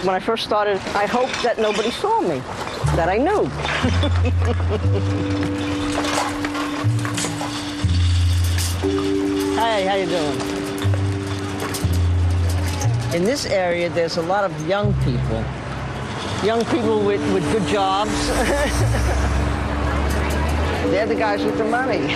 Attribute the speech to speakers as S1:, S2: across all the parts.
S1: when I first started, I hoped that nobody saw me, that I knew. Hey, how you doing? In this area, there's a lot of young people with good jobs. They're the guys with the money.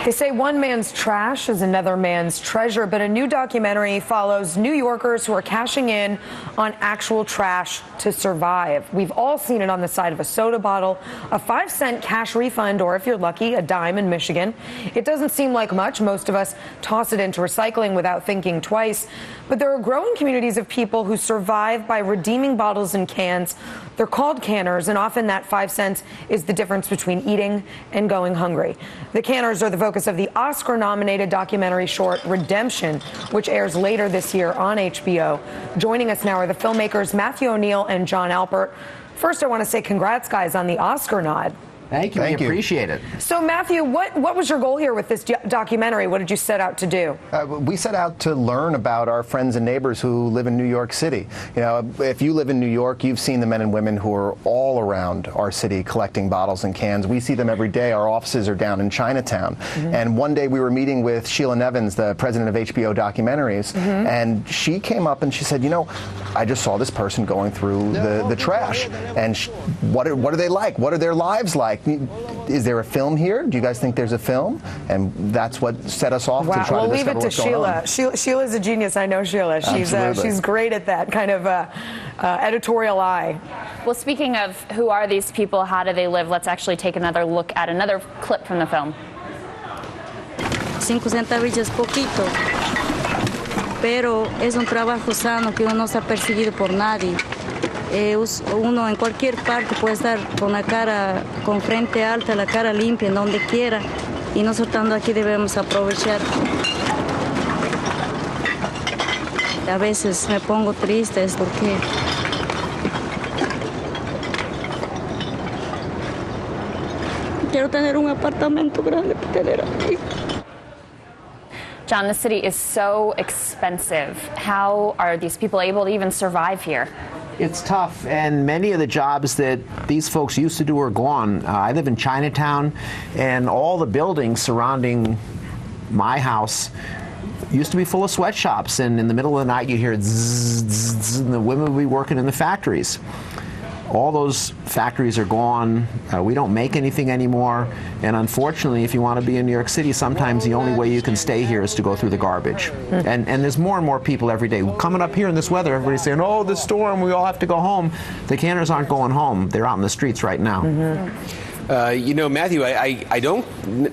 S2: They say one man's trash is another man's treasure, but a new documentary follows New Yorkers who are cashing in on actual trash to survive. We've all seen it on the side of a soda bottle, a 5-cent cash refund, or if you're lucky, a dime in Michigan. It doesn't seem like much. Most of us toss it into recycling without thinking twice. But there are growing communities of people who survive by redeeming bottles and cans. They're called canners, and often that 5 cents is the difference between eating and going hungry. The canners are the focus of the Oscar-nominated documentary short Redemption, which airs later this year on HBO. Joining us now are the filmmakers Matthew O'Neill and John Alpert. First, I want to say congrats, guys, on the Oscar nod.
S3: Thank you. We appreciate it.
S2: So, Matthew, what was your goal here with this documentary? What did you set out to do?
S4: We set out to learn about our friends and neighbors who live in New York City. You know, if you live in New York, you've seen the men and women who are all around our city collecting bottles and cans. We see them every day. Our offices are down in Chinatown. And one day we were meeting with Sheila Nevins, the president of HBO Documentaries, and she came up and she said, you know, I just saw this person going through the trash. And what are they like? What are their lives like? Is there a film here? Do you guys think there's a film? And that's what set us off to try to discover what's going on.
S2: We'll leave it to Sheila. Sheila's a genius. I know Sheila. She's great at that kind of editorial eye.
S5: Well, speaking of who are these people, how do they live, let's actually take another look at another clip from the film.
S6: 5 centavillos es poquito, pero es un trabajo sano que uno no está perseguido por nadie. Uno en cualquier parte puede estar con la cara, con frente alta, la cara limpia, en donde quiera, y nosotros aquí debemos aprovechar. A veces me pongo triste, es porque quiero tener un apartamento grande para tener aquí.
S5: John, the city is so expensive. How are these people able to even survive here?
S3: It's tough, and many of the jobs that these folks used to do are gone. I live in Chinatown, and all the buildings surrounding my house used to be full of sweatshops, and in the middle of the night you hear zzz, zzz, zzz, and the women would be working in the factories. All those factories are gone. We don't make anything anymore. And unfortunately, if you want to be in New York City, sometimes the only way you can stay here is to go through the garbage. And there's more and more people every day. Coming up here in this weather, everybody's saying, oh, the storm, we all have to go home. The canners aren't going home. They're out in the streets right now.
S7: You know, Matthew, I don't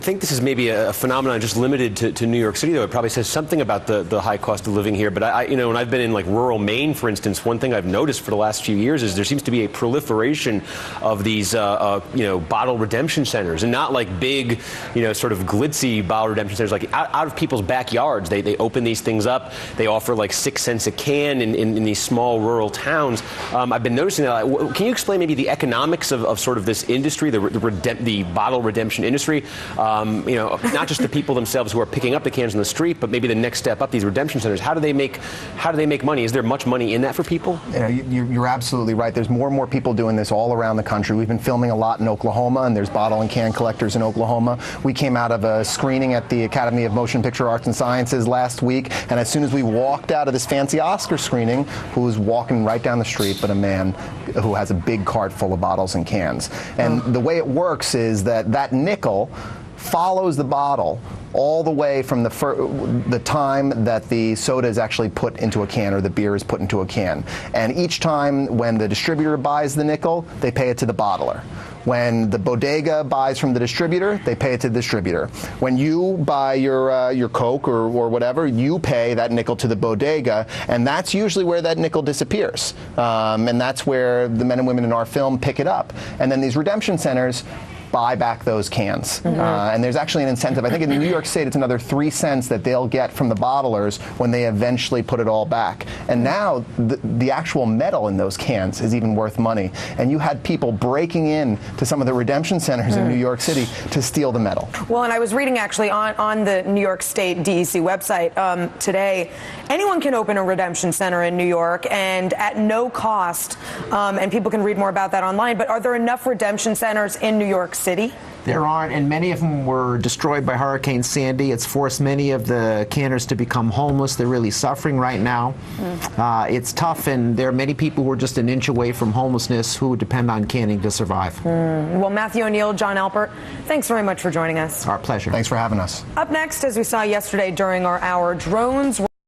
S7: think this is maybe a phenomenon just limited to New York City, though. It probably says something about the high cost of living here. But you know, when I've been in like rural Maine, for instance, one thing I've noticed for the last few years is there seems to be a proliferation of these, you know, bottle redemption centers, and not like big, you know, sort of glitzy bottle redemption centers, like out of people's backyards. They open these things up. They offer like 6 cents a can in these small rural towns. I've been noticing that. Can you explain maybe the economics of sort of this industry, the bottle redemption industry, you know, not just the people themselves who are picking up the cans on the street, but maybe the next step up, these redemption centers. How do they make money? Is there much money in that for people?
S4: Yeah, you're absolutely right. There's more and more people doing this all around the country. We've been filming a lot in Oklahoma, and there's bottle and can collectors in Oklahoma. We came out of a screening at the Academy of Motion Picture Arts and Sciences last week, and as soon as we walked out of this fancy Oscar screening, who was walking right down the street, but a man who has a big cart full of bottles and cans. And the way it works is that nickel follows the bottle all the way from the time that the soda is actually put into a can or the beer is put into a can. And each time when the distributor buys the nickel, they pay it to the bottler. When the bodega buys from the distributor, they pay it to the distributor. When you buy your Coke or whatever, you pay that nickel to the bodega, and that's usually where that nickel disappears. And that's where the men and women in our film pick it up. And then these redemption centers buy back those cans. And there's actually an incentive. I think in New York State it's another 3 cents that they'll get from the bottlers when they eventually put it all back. And now the actual metal in those cans is even worth money. And you had people breaking in to some of the redemption centers in New York City to steal the metal.
S2: Well, and I was reading actually on the New York State DEC website today, anyone can open a redemption center in New York and at no cost, and people can read more about that online. But are there enough redemption centers in New York City?
S3: There aren't, and many of them were destroyed by Hurricane Sandy. It's forced many of the canners to become homeless. They're really suffering right now. It's tough, and there are many people who are just an inch away from homelessness who depend on canning to survive.
S2: Well, Matthew O'Neill, John Alpert, thanks very much for joining us.
S3: Our pleasure.
S4: Thanks for having us.
S2: Up next, as we saw yesterday during our hour, drones